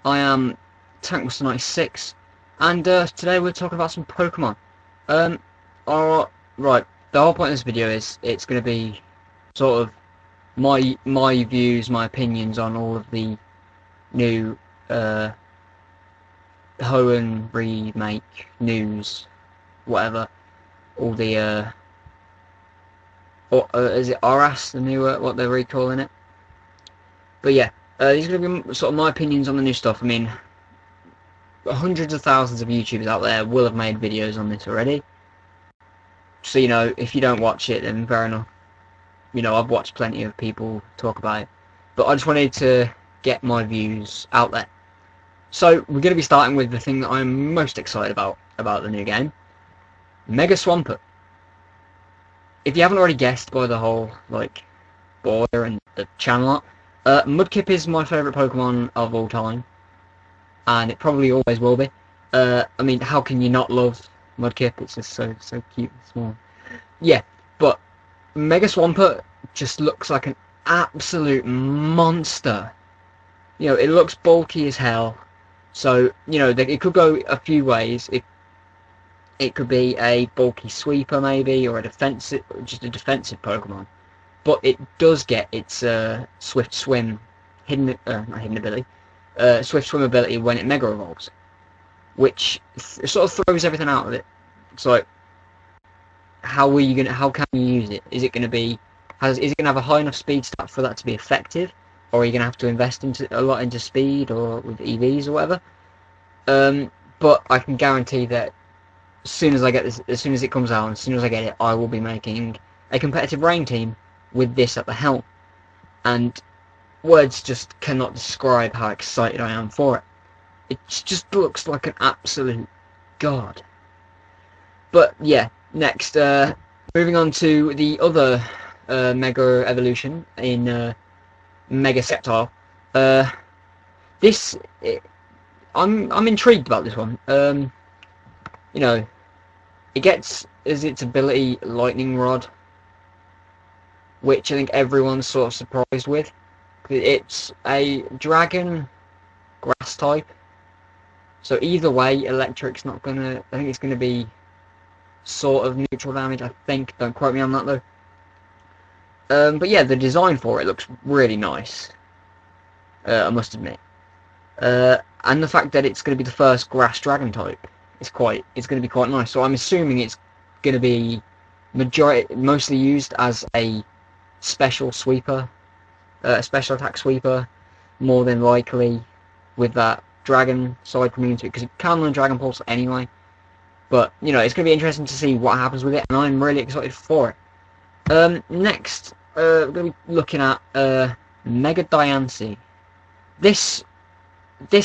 I am Tankmaster96, and today we're talking about some Pokemon. Right, the whole point of this video is it's going to be sort of my views, my opinions on all of the new Hoenn remake news, whatever, all the is it ORAS, the new what they're recalling it? But yeah, these are going to be sort of my opinions on the new stuff. I mean, hundreds of thousands of YouTubers out there will have made videos on this already. So, you know, if you don't watch it, then fair enough. You know, I've watched plenty of people talk about it. But I just wanted to get my views out there. So, we're going to be starting with the thing that I'm most excited about the new game. Mega Swampert. If you haven't already guessed by the whole, like, border and the channel art, Mudkip is my favourite Pokemon of all time. And it probably always will be. I mean, how can you not love Mudkip? It's just so cute and small. Yeah, but Mega Swampert just looks like an absolute monster. You know, it looks bulky as hell. So, you know, it could go a few ways. It could be a bulky sweeper maybe, or just a defensive Pokemon. But it does get its Swift Swim not hidden ability. Swift Swim ability when it Mega Evolves, which sort of throws everything out of it. It's like, how can you use it? Is it going to have a high enough speed stat for that to be effective, or are you going to have to invest a lot into speed or with EVs or whatever? But I can guarantee that as soon as it comes out, and as soon as I get it, I will be making a competitive rain team with this at the helm, and words just cannot describe how excited I am for it. It just looks like an absolute god. But yeah, next, moving on to the other Mega Evolution in Mega Sceptile. I'm intrigued about this one. You know, it gets as its ability Lightning Rod, which I think everyone's sort of surprised with. It's a dragon grass type, so either way, electric's not gonna. I think it's gonna be sort of neutral damage. I think. Don't quote me on that though. But yeah, the design for it looks really nice. I must admit, and the fact that it's gonna be the first grass dragon type it's gonna be quite nice. So I'm assuming it's gonna be mostly used as a special sweeper. A special attack sweeper, more than likely, with that dragon side community, because it can learn Dragon Pulse anyway. But, you know, it's going to be interesting to see what happens with it, and I'm really excited for it. Next, we're going to be looking at Mega Diane. This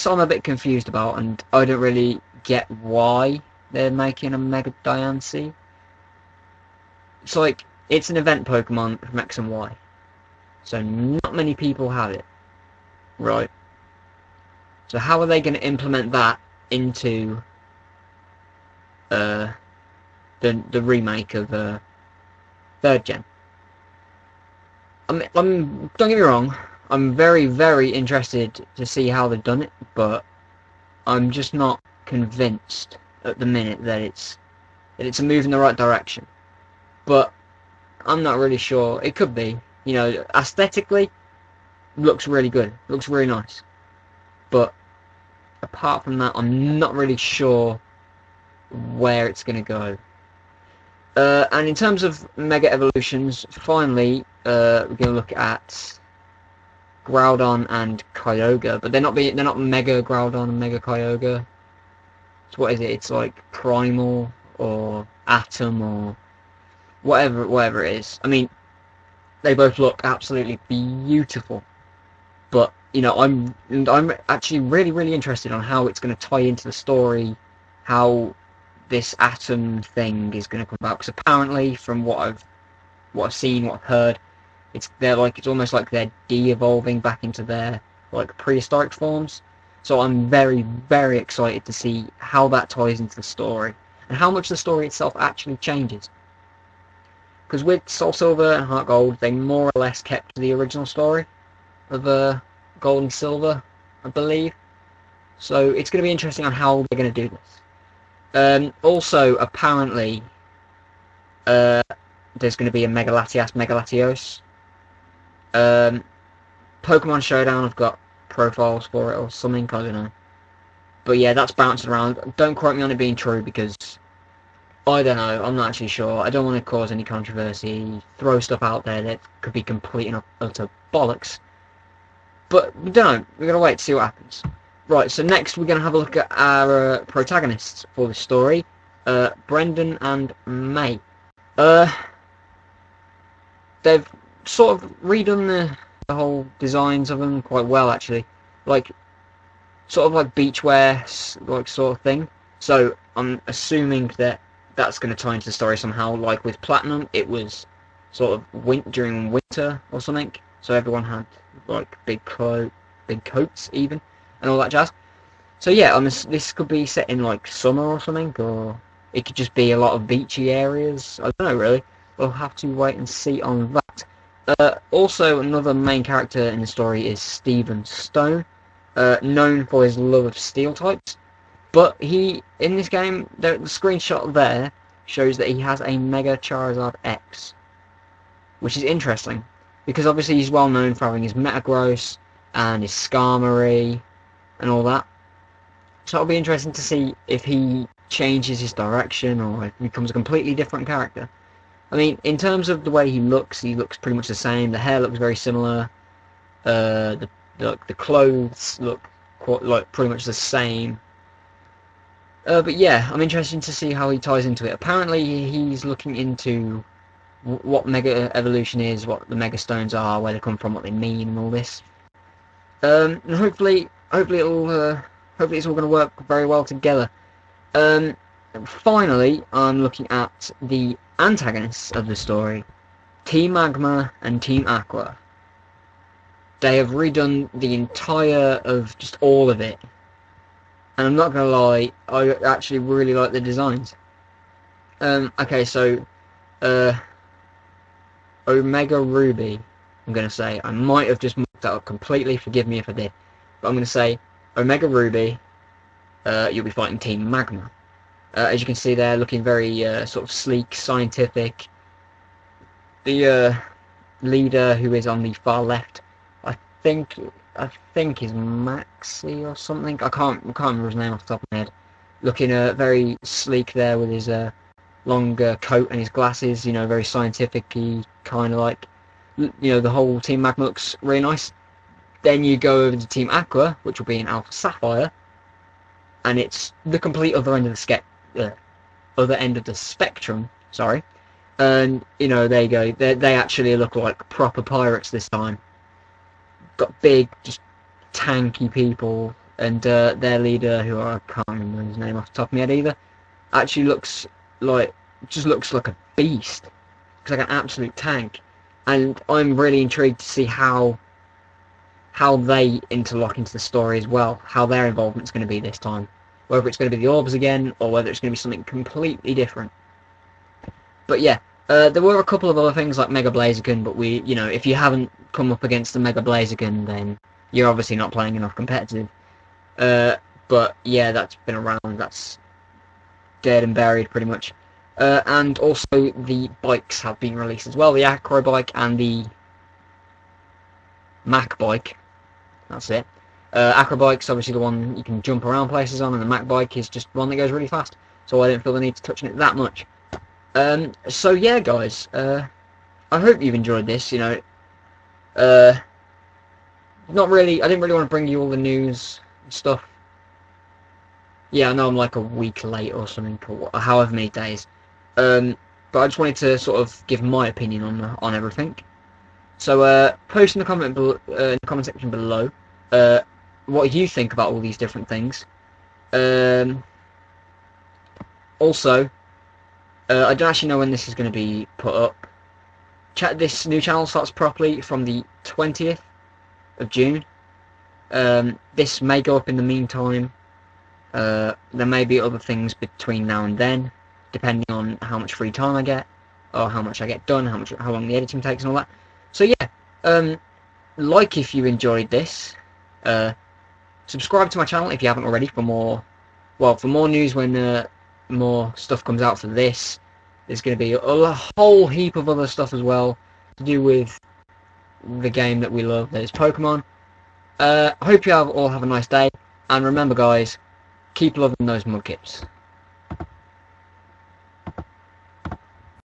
I'm a bit confused about, and I don't really get why they're making a Mega Diane. It's like, it's an event Pokemon from X and Y. So not many people have it, right? So how are they going to implement that into the remake of 3rd gen? Don't get me wrong, I'm very interested to see how they've done it, but I'm just not convinced at the minute that it's a move in the right direction. But I'm not really sure. It could be. You know, aesthetically, looks really good. Looks really nice. But apart from that, I'm not really sure where it's going to go. And in terms of Mega Evolutions, finally, we're going to look at Groudon and Kyogre. But they're not Mega Groudon and Mega Kyogre. So what is it? It's like Primal or Atom or whatever it is. I mean, they both look absolutely beautiful, but you know, I'm actually really interested on how it's going to tie into the story, how this Atom thing is going to come about. Because apparently, from what I've seen, what I've heard, it's almost like they're de-evolving back into their like prehistoric forms. So I'm very excited to see how that ties into the story and how much the story itself actually changes. Because with Soul Silver and Heart Gold, they more or less kept the original story of Gold and Silver, I believe. So it's going to be interesting on how they're going to do this. Also, apparently, there's going to be a Mega Latias, Mega Latios. Pokemon Showdown, I've got profiles for it or something, I don't know. But yeah, that's bouncing around. Don't quote me on it being true because I don't know, I'm not actually sure. I don't want to cause any controversy, throw stuff out there that could be complete and utter bollocks. But we don't know, we're going to wait to see what happens. Right, so next we're going to have a look at our protagonists for this story, Brendan and May. They've sort of redone the whole designs of them quite well, actually. Like, sort of like beachwear, like, sort of thing. So, I'm assuming that that's going to tie into the story somehow. Like with Platinum, it was sort of during winter or something. So everyone had, like, big coats, even, and all that jazz. So yeah, this could be set in, like, summer or something, or it could just be a lot of beachy areas. I don't know, really. We'll have to wait and see on that. Also, another main character in the story is Stephen Stone, known for his love of steel types. But in this game, the screenshot there shows that he has a Mega Charizard X, which is interesting, because obviously he's well known for having his Metagross and his Skarmory and all that. So it'll be interesting to see if he changes his direction or if he becomes a completely different character. I mean, in terms of the way he looks pretty much the same. The hair looks very similar. The clothes look quite, pretty much the same. But yeah, I'm interested to see how he ties into it. Apparently, he's looking into what Mega Evolution is, what the Mega Stones are, where they come from, what they mean, and all this. And hopefully it's all going to work very well together. Finally, I'm looking at the antagonists of the story, Team Magma and Team Aqua. They have redone the entire of just all of it, and I'm not gonna lie, I actually really like the designs. Okay, so Omega Ruby, I'm gonna say, I might have just mucked that up completely, forgive me if I did, but I'm gonna say Omega Ruby, you'll be fighting Team Magma. As you can see there, looking very sort of sleek, scientific. The leader, who is on the far left, I think is Maxi or something. I can't remember his name off the top of my head. Looking very sleek there with his long coat and his glasses. You know, very scientific-y, kind of like. You know, the whole Team Magma looks really nice. Then you go over to Team Aqua, which will be in Alpha Sapphire, and it's the complete other end of the spectrum, sorry. And you know, there you go, they actually look like proper pirates this time. Got big, just tanky people, and their leader, who I can't remember his name off the top of my head either, actually looks like a beast. Looks like an absolute tank. And I'm really intrigued to see how they interlock into the story as well, how their involvement's going to be this time. Whether it's going to be the orbs again, or whether it's going to be something completely different. But yeah, there were a couple of other things like Mega Blaziken, but if you haven't come up against the Mega Blaziken, then you're obviously not playing enough competitive. But yeah, that's been around, that's dead and buried pretty much. And also the bikes have been released as well, the Acro Bike and the Mac Bike. That's it. Acro Bike's obviously the one you can jump around places on, and the Mac Bike is just one that goes really fast, so I didn't feel the need to touch on it that much. So yeah, guys, I hope you've enjoyed this. Not really, I didn't really want to bring you all the news and stuff. Yeah, I know I'm like a week late or something, or however many days. But I just wanted to sort of give my opinion on everything. So post in the comment section below what you think about all these different things. Also, I don't actually know when this is going to be put up. This new channel starts properly from the 20th of June. This may go up in the meantime. There may be other things between now and then, depending on how much free time I get, or how much I get done, how long the editing takes and all that. So yeah, like if you enjoyed this, Subscribe to my channel if you haven't already for more, for more news when more stuff comes out for this. There's going to be a whole heap of other stuff as well to do with the game that we love, that is Pokemon. I hope you all have a nice day, and remember guys, keep loving those mudkips.